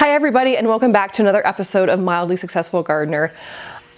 Hi everybody, and welcome back to another episode of Mildly Successful Gardener.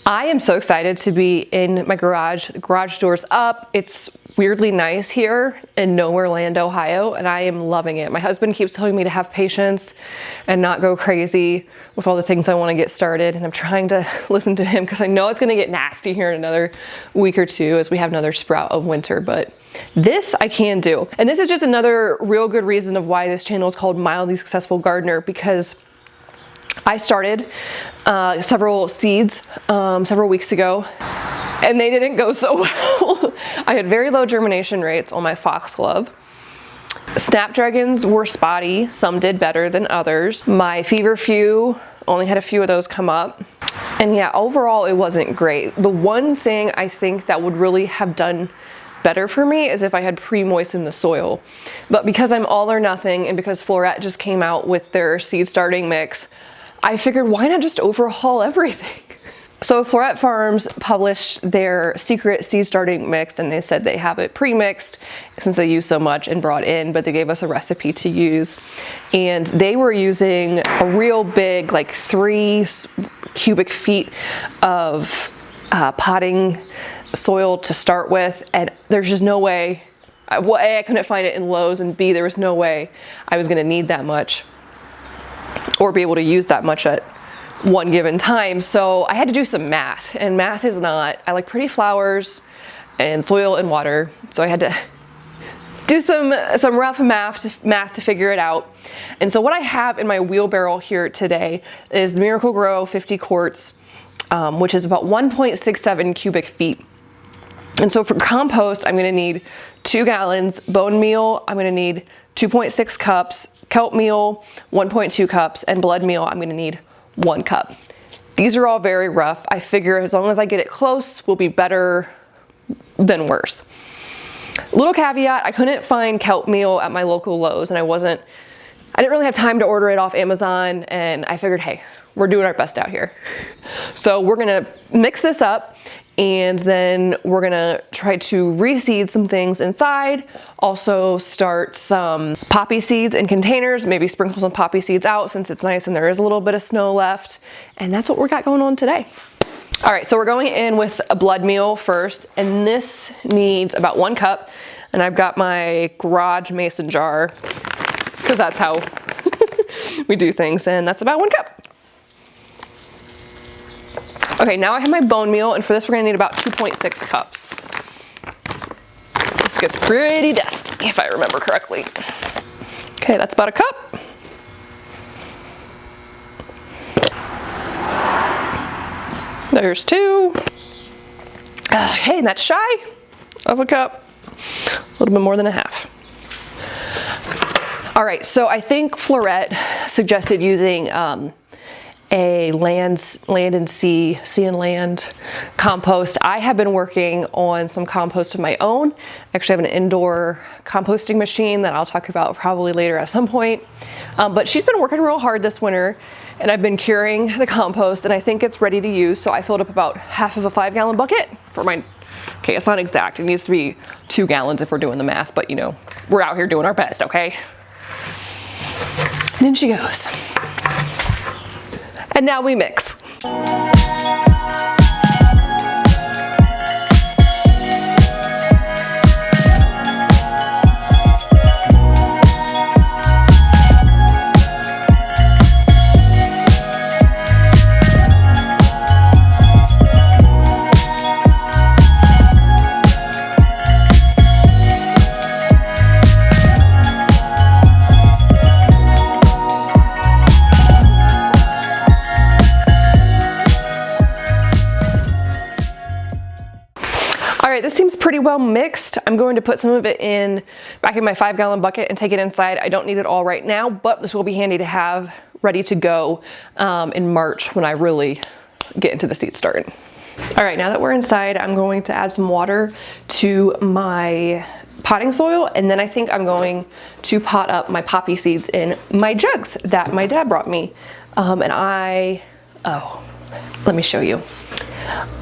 I am so excited to be in my garage. The garage door's up. It's weirdly nice here in Nowhere Land, Ohio, and I am loving it. My husband keeps telling me to have patience and not go crazy with all the things I want to get started, and I'm trying to listen to him because I know it's going to get nasty here in another week or two as we have another sprout of winter, but this I can do. And this is just another real good reason of why this channel is called Mildly Successful Gardener, because I started several seeds several weeks ago, and they didn't go so well. I had very low germination rates on my foxglove. Snapdragons were spotty. Some did better than others. My feverfew only had a few of those come up. And yeah, overall it wasn't great. The one thing I think that would really have done better for me is if I had pre-moistened the soil. But because I'm all or nothing, and because Floret just came out with their seed starting mix, I figured why not just overhaul everything? So Floret Farms published their secret seed starting mix, and they said they have it pre-mixed since they use so much and brought in, but they gave us a recipe to use. And they were using a real big, like 3 cubic feet of potting soil to start with, and there's just no way, well, A, I couldn't find it in Lowe's, and B, there was no way I was gonna need that much or be able to use that much at one given time. So I had to do some math, and math is not, I like pretty flowers and soil and water. So I had to do some rough math to figure it out. And so what I have in my wheelbarrow here today is the Miracle Grow 50 quarts, which is about 1.67 cubic feet. And so for compost, I'm gonna need 2 gallons, bone meal, I'm gonna need 2.6 cups, kelp meal, 1.2 cups, and blood meal, I'm gonna need 1 cup. These are all very rough. I figure as long as I get it close, will be better than worse. Little caveat, I couldn't find kelp meal at my local Lowe's, and I didn't really have time to order it off Amazon, and I figured, hey, we're doing our best out here. So we're gonna mix this up, and then we're gonna try to reseed some things inside. Also start some poppy seeds in containers, maybe sprinkle some poppy seeds out since it's nice and there is a little bit of snow left. And that's what we got going on today. All right, so we're going in with a blood meal first, and this needs about 1 cup. And I've got my garage mason jar, because that's how we do things, and that's about 1 cup. Okay, now I have my bone meal, and for this we're gonna need about 2.6 cups. This gets pretty dusty, if I remember correctly. Okay, that's about a cup. There's 2. Hey, and that's shy of a cup. A little bit more than a half. All right, so I think Floret suggested using a land and sea and land compost. I have been working on some compost of my own. I actually have an indoor composting machine that I'll talk about probably later at some point. But she's been working real hard this winter, and I've been curing the compost, and I think it's ready to use. So I filled up about half of a 5-gallon bucket for my, okay, it's not exact. It needs to be 2 gallons if we're doing the math, but you know, we're out here doing our best, okay? And in she goes. And now we mix. All right, this seems pretty well mixed. I'm going to put some of it back in my 5-gallon bucket and take it inside. I don't need it all right now, but this will be handy to have ready to go in March when I really get into the seed starting. All right, now that we're inside, I'm going to add some water to my potting soil, and then I think I'm going to pot up my poppy seeds in my jugs that my dad brought me. Let me show you.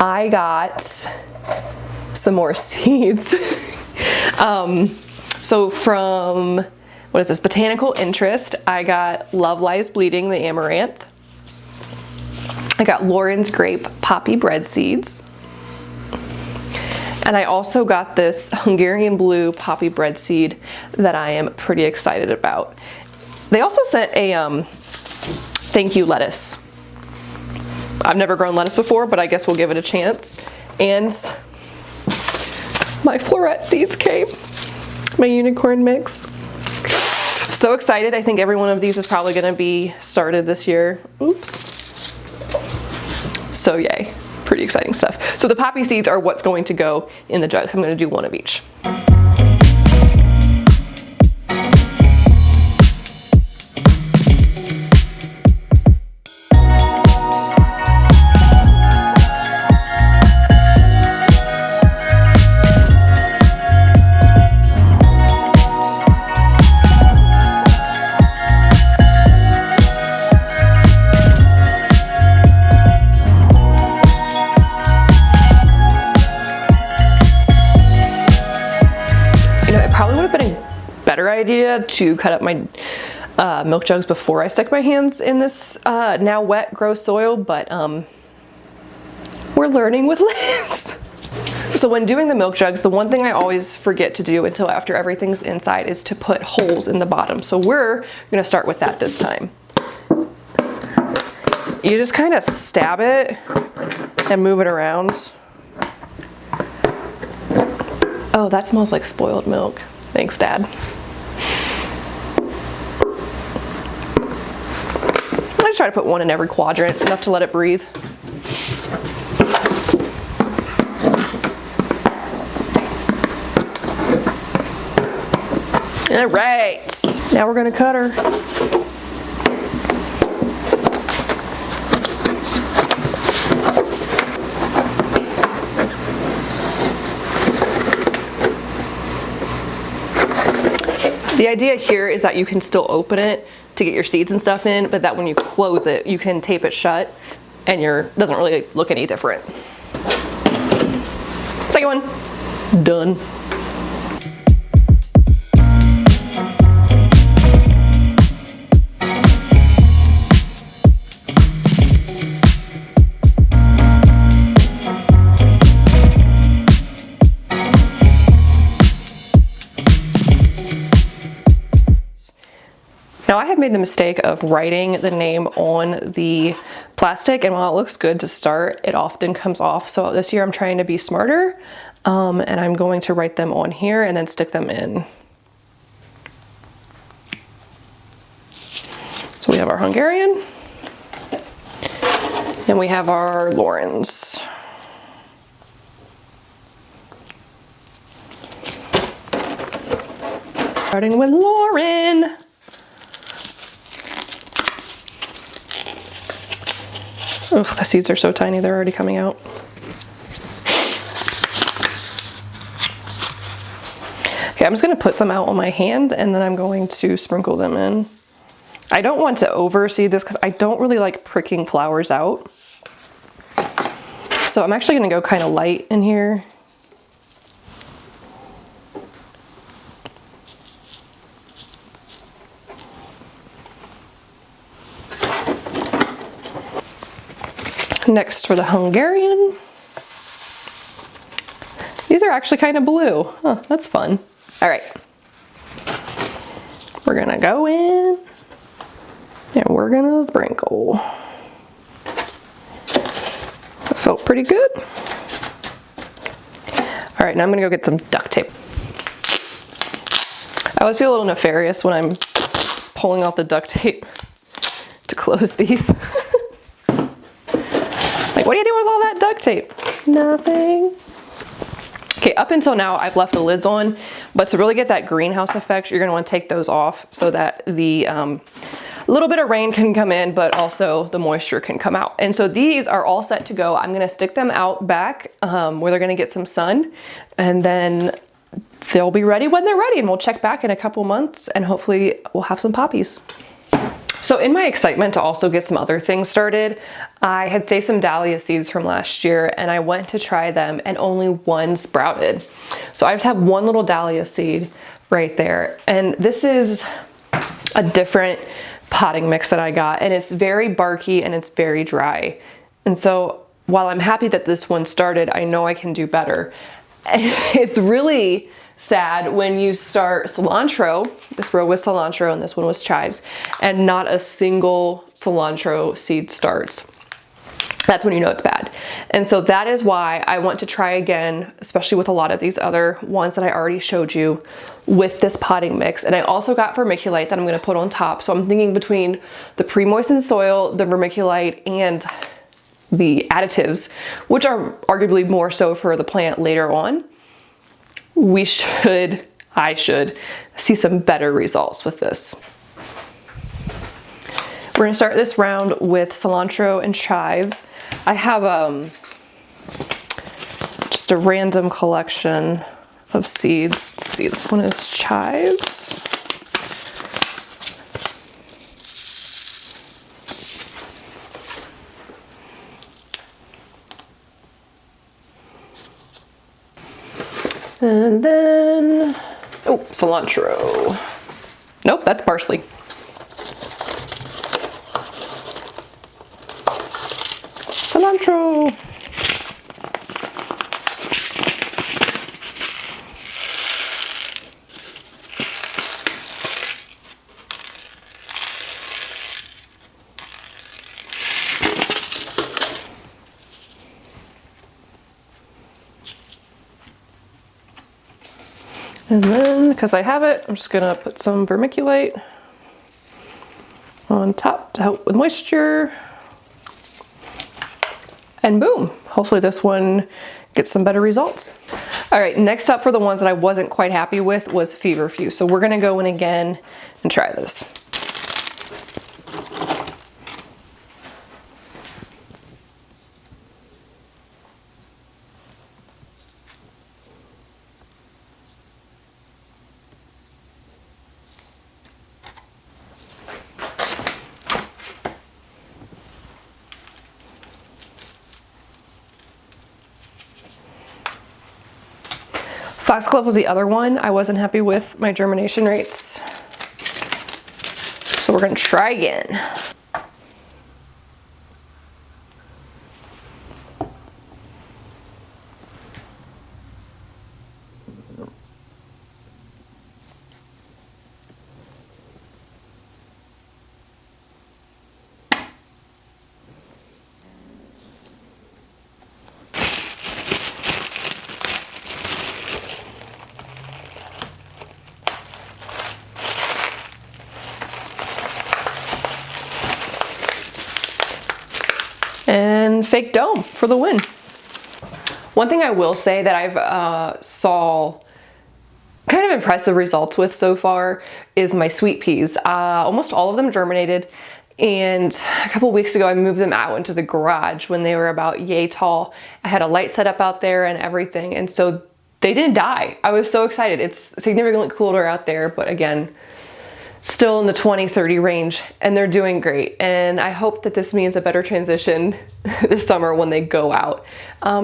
I got some more seeds. So from what is this, botanical interest. I got Love Lies Bleeding, the amaranth. I got Lauren's Grape poppy bread seeds. And I also got this Hungarian blue poppy bread seed that I am pretty excited about. They also sent a thank you lettuce. I've never grown lettuce before, but I guess we'll give it a chance. And my Floret seeds came, my unicorn mix. So excited. I think every one of these is probably gonna be started this year. Oops. So yay. Pretty exciting stuff. So the poppy seeds are what's going to go in the jugs. I'm going to do one of each. Idea to cut up my milk jugs before I stick my hands in this now wet gross soil, but we're learning with Liz. So when doing the milk jugs, the one thing I always forget to do until after everything's inside is to put holes in the bottom. So we're gonna start with that this time. You just kind of stab it and move it around. Oh, that smells like spoiled milk. Thanks, Dad. I just try to put one in every quadrant, enough to let it breathe. All right, now we're gonna cut her. The idea here is that you can still open it to get your seeds and stuff in, but that when you close it, you can tape it shut and doesn't really look any different. Second one, done. Now I have made the mistake of writing the name on the plastic, and while it looks good to start, it often comes off. So this year I'm trying to be smarter, and I'm going to write them on here and then stick them in. So we have our Hungarian, and we have our Lauren's. Starting with Lauren. Ugh, the seeds are so tiny, they're already coming out. Okay, I'm just gonna put some out on my hand and then I'm going to sprinkle them in. I don't want to overseed this because I don't really like pricking flowers out. So I'm actually gonna go kind of light in here. Next for the Hungarian. These are actually kind of blue. Huh, that's fun. All right. We're gonna go in and we're gonna sprinkle. That felt pretty good. All right, now I'm gonna go get some duct tape. I always feel a little nefarious when I'm pulling out the duct tape to close these. Like, what are you doing with all that duct tape? Nothing. Okay, up until now, I've left the lids on, but to really get that greenhouse effect, you're gonna wanna take those off so that the little bit of rain can come in, but also the moisture can come out. And so these are all set to go. I'm gonna stick them out back where they're gonna get some sun, and then they'll be ready when they're ready, and we'll check back in a couple months and hopefully we'll have some poppies. So in my excitement to also get some other things started, I had saved some dahlia seeds from last year and I went to try them and only one sprouted. So I just have one little dahlia seed right there. And this is a different potting mix that I got, and it's very barky and it's very dry. And so while I'm happy that this one started, I know I can do better. And it's really sad when you start cilantro. This row was cilantro and this one was chives, and not a single cilantro seed starts. That's when you know it's bad. And so that is why I want to try again, especially with a lot of these other ones that I already showed you, with this potting mix. And I also got vermiculite that I'm gonna put on top. So I'm thinking between the pre-moistened soil, the vermiculite, and the additives, which are arguably more so for the plant later on, I should see some better results with this. We're gonna start this round with cilantro and chives. I have just a random collection of seeds. Let's see, this one is chives. And then, oh, cilantro. Nope, that's parsley. Cilantro. And then, because I have it, I'm just gonna put some vermiculite on top to help with moisture. And boom, hopefully this one gets some better results. All right, next up for the ones that I wasn't quite happy with was feverfew. So we're gonna go in again and try this. Foxglove was the other one. I wasn't happy with my germination rates. So we're gonna try again. And fake dome for the win. One thing I will say that I've saw kind of impressive results with so far is my sweet peas. Almost all of them germinated, and a couple weeks ago I moved them out into the garage when they were about yay tall. I had a light set up out there and everything, and so they didn't die. I was so excited. It's significantly cooler out there, but again, still in the 20-30 range, and they're doing great. And I hope that this means a better transition this summer when they go out.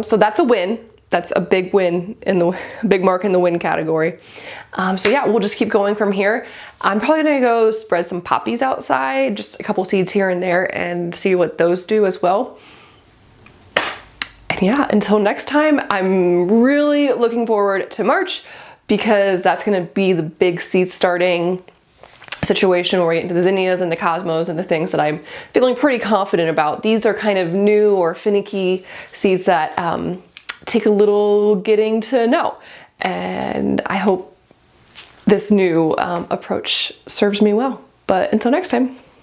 So that's a win. That's a big win, in the big mark in the win category. So yeah, we'll just keep going from here. I'm probably gonna go spread some poppies outside, just a couple seeds here and there, and see what those do as well. And yeah, until next time, I'm really looking forward to March, because that's gonna be the big seed starting situation where we get into the zinnias and the cosmos and the things that I'm feeling pretty confident about. These are kind of new or finicky seeds that take a little getting to know. And I hope this new approach serves me well. But until next time.